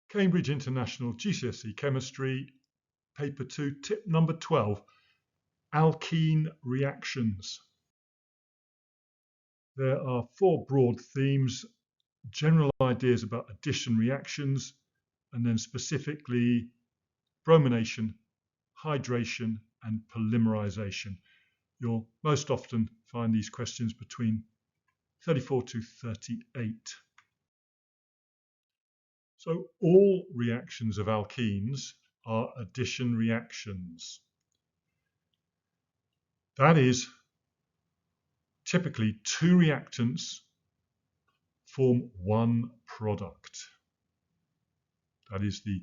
Cambridge International GCSE Chemistry, Paper 2, tip number 12, alkene reactions. There are 4 broad themes, general ideas about addition reactions, and then specifically bromination, hydration, and polymerisation. You'll most often find these questions between 34 to 38. So all reactions of alkenes are addition reactions. That is, typically 2 reactants form one product. That is the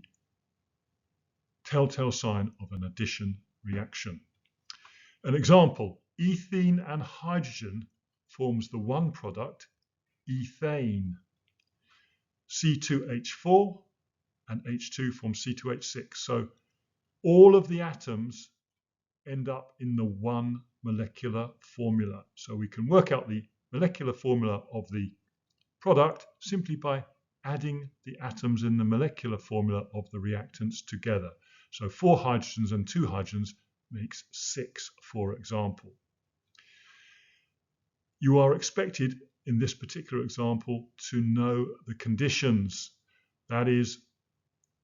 telltale sign of an addition reaction. An example, ethene and hydrogen forms the one product, ethane. C2H4 and H2 form C2H6. So all of the atoms end up in the one molecular formula. So we can work out the molecular formula of the product simply by adding the atoms in the molecular formula of the reactants together. So 4 hydrogens and 2 hydrogens makes 6, for example. You are expected in this particular example to know the conditions. That is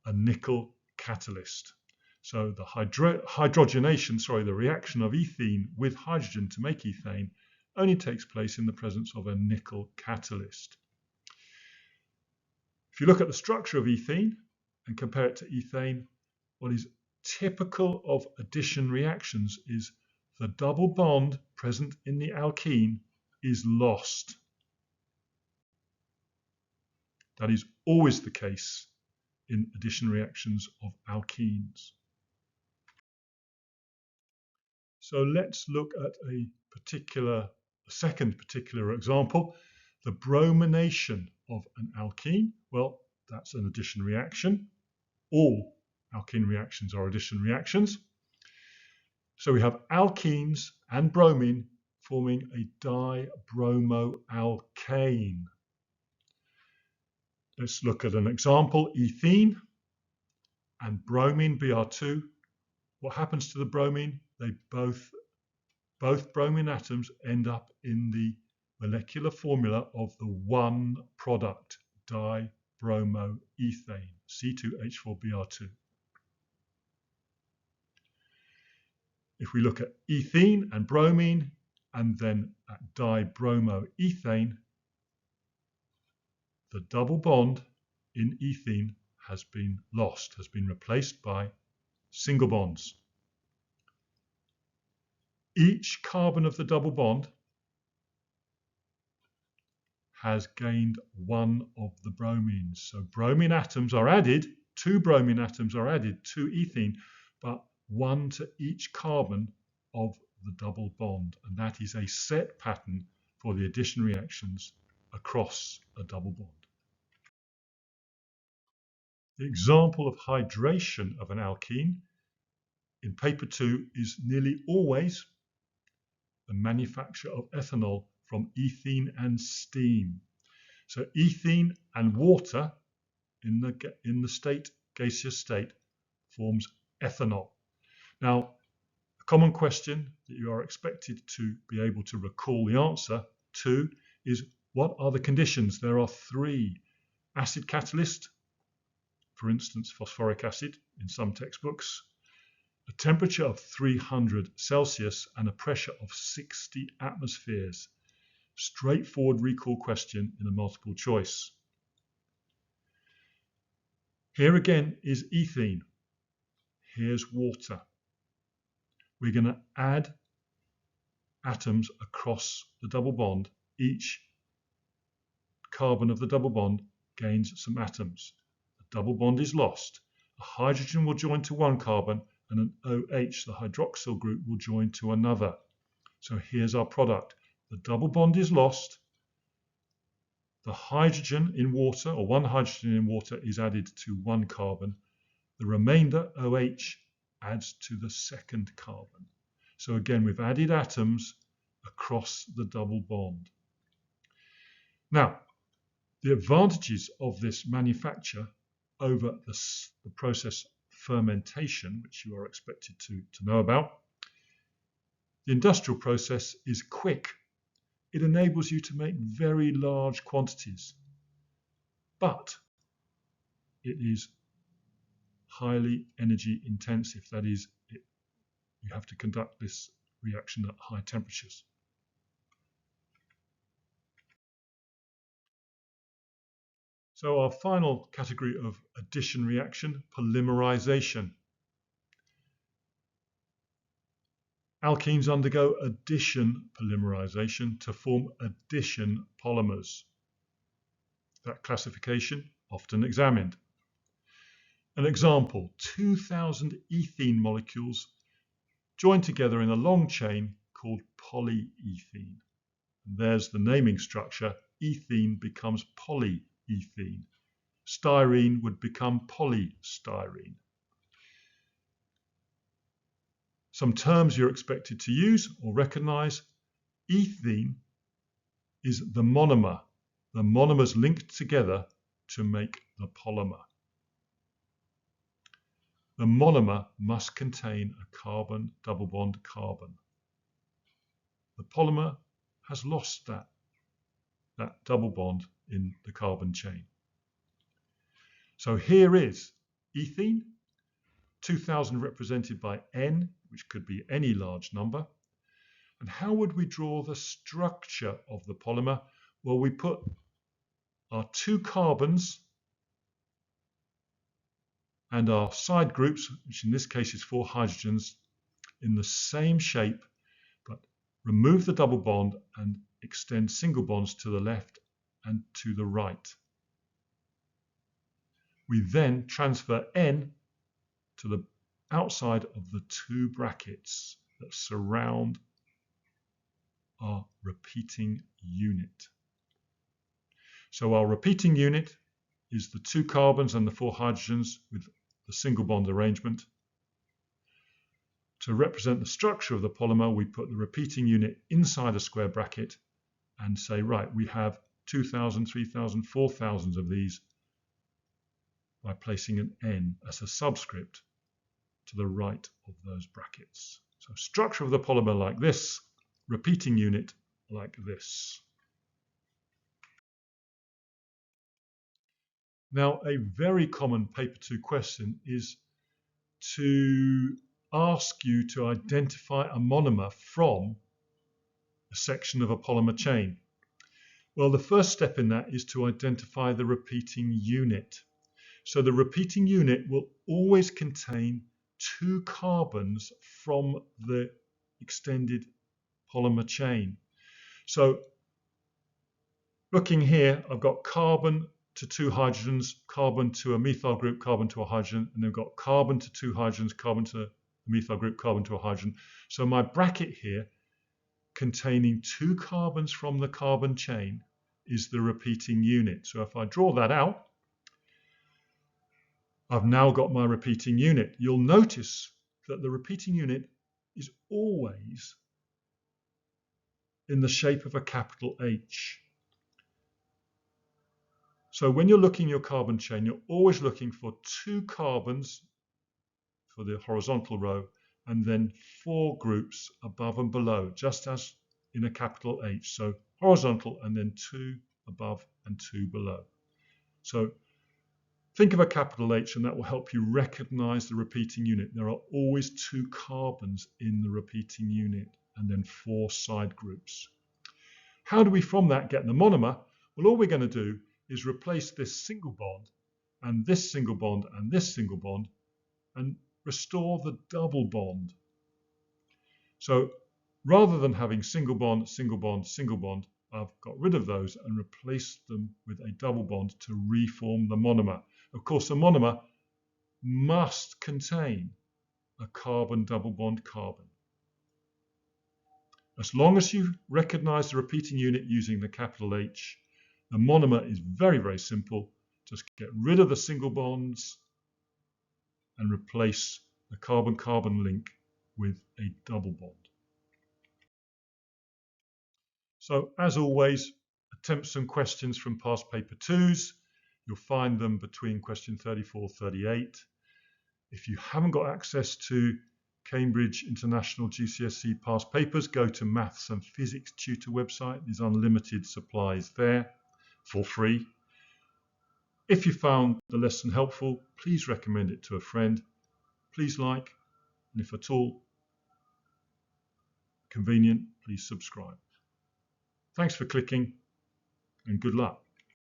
a nickel catalyst. So the hydrogenation, the reaction of ethene with hydrogen to make ethane only takes place in the presence of a nickel catalyst. If you look at the structure of ethene and compare it to ethane, what is typical of addition reactions is the double bond present in the alkene is lost. That is always the case in addition reactions of alkenes. So let's look at a second particular example, the bromination of an alkene. Well, that's an addition reaction. All alkene reactions are addition reactions. So we have alkenes and bromine forming a dibromoalkane. Let's look at an example, ethene and bromine, Br2. What happens to the bromine? They both bromine atoms end up in the molecular formula of the one product, dibromoethane, C2H4Br2. If we look at ethene and bromine and then at dibromoethane, the double bond in ethene has been lost, has been replaced by single bonds. Each carbon of the double bond has gained one of the bromines. So bromine atoms are added, 2 bromine atoms are added to ethene, but 1 to each carbon of the double bond. And that is a set pattern for the addition reactions across a double bond. The example of hydration of an alkene in paper 2 is nearly always the manufacture of ethanol from ethene and steam. So ethene and water in the gaseous state forms ethanol. Now, a common question that you are expected to be able to recall the answer to is, what are the conditions? There are 3. Acid catalyst, for instance, phosphoric acid in some textbooks, a temperature of 300 Celsius and a pressure of 60 atmospheres. Straightforward recall question in a multiple choice. Here again is ethene. Here's water. We're going to add atoms across the double bond. Each carbon of the double bond gains some atoms. The double bond is lost. A hydrogen will join to one carbon and an OH, the hydroxyl group, will join to another. So here's our product. The double bond is lost. The hydrogen in water, or one hydrogen in water, is added to one carbon. The remainder, OH, adds to the second carbon. So again, we've added atoms across the double bond. Now, the advantages of this manufacture over the process fermentation, which you are expected to know about. The industrial process is quick. It enables you to make very large quantities, but it is highly energy intensive. That is, you have to conduct this reaction at high temperatures. So our final category of addition reaction, polymerisation. Alkenes undergo addition polymerisation to form addition polymers. That classification often examined. An example, 2,000 ethene molecules join together in a long chain called polyethene. And there's the naming structure. Ethene becomes polyethene. Styrene would become polystyrene. Some terms you're expected to use or recognize. Ethene is the monomer. The monomers linked together to make the polymer. The monomer must contain a carbon double bond carbon. The polymer has lost that double bond in the carbon chain. So here is ethene, 2,000 represented by N, which could be any large number. And how would we draw the structure of the polymer? Well, we put our 2 carbons and our side groups, which in this case is 4 hydrogens, in the same shape, but remove the double bond and extend single bonds to the left and to the right. We then transfer N to the outside of the 2 brackets that surround our repeating unit. So our repeating unit is the 2 carbons and the 4 hydrogens with the single bond arrangement. To represent the structure of the polymer, we put the repeating unit inside a square bracket and say, right, we have 2,000, 3,000, 4,000 of these by placing an N as a subscript to the right of those brackets. So structure of the polymer like this, repeating unit like this. Now, a very common paper 2 question is to ask you to identify a monomer from a section of a polymer chain. Well, the first step in that is to identify the repeating unit. So the repeating unit will always contain 2 carbons from the extended polymer chain. So looking here, I've got carbon to 2 hydrogens, carbon to a methyl group, carbon to a hydrogen, and I've got carbon to 2 hydrogens, carbon to a methyl group, carbon to a hydrogen. So my bracket here containing 2 carbons from the carbon chain is the repeating unit. So if I draw that out, I've now got my repeating unit. You'll notice that the repeating unit is always in the shape of a capital H. So when you're looking at your carbon chain, you're always looking for 2 carbons for the horizontal row and then 4 groups above and below, just as in a capital H. So horizontal and then 2 above and 2 below. So think of a capital H and that will help you recognize the repeating unit. There are always 2 carbons in the repeating unit and then 4 side groups. How do we from that get the monomer? Well, all we're going to do is replace this single bond and this single bond and this single bond and restore the double bond. So rather than having single bond, single bond, single bond, I've got rid of those and replaced them with a double bond to reform the monomer. Of course, the monomer must contain a carbon double bond carbon. As long as you recognize the repeating unit using the capital H, the monomer is very, very simple. Just get rid of the single bonds and replace the carbon-carbon link with a double bond. So, as always, attempt some questions from past paper 2s. You'll find them between question 34, 38. If you haven't got access to Cambridge International GCSE past papers, go to Maths and Physics Tutor website. There's unlimited supplies there for free. If you found the lesson helpful, please recommend it to a friend. Please like, and if at all convenient, please subscribe. Thanks for clicking, and good luck.